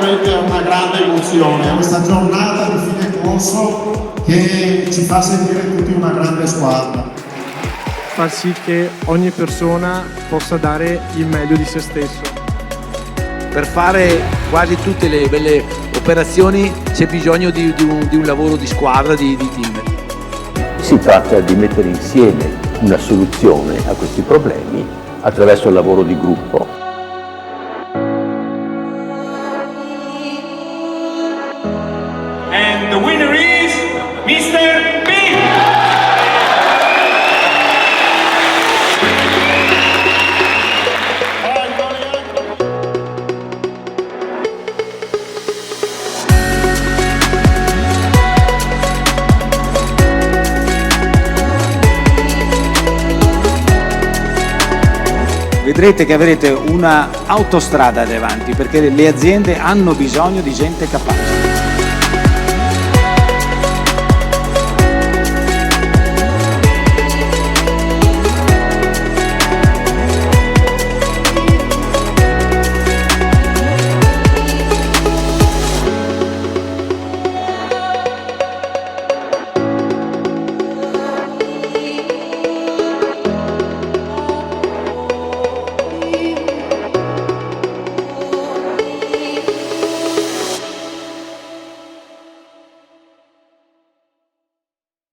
veramente una grande emozione, è questa giornata di fine corso che ci fa sentire tutti una grande squadra. Far sì che ogni persona possa dare il meglio di se stesso. Per fare quasi tutte le belle operazioni c'è bisogno di un lavoro di squadra, di team. Si tratta di mettere insieme una soluzione a questi problemi attraverso il lavoro di gruppo. And the winner is Mr. B. Vedrete che avrete una autostrada davanti perché le aziende hanno bisogno di gente capace.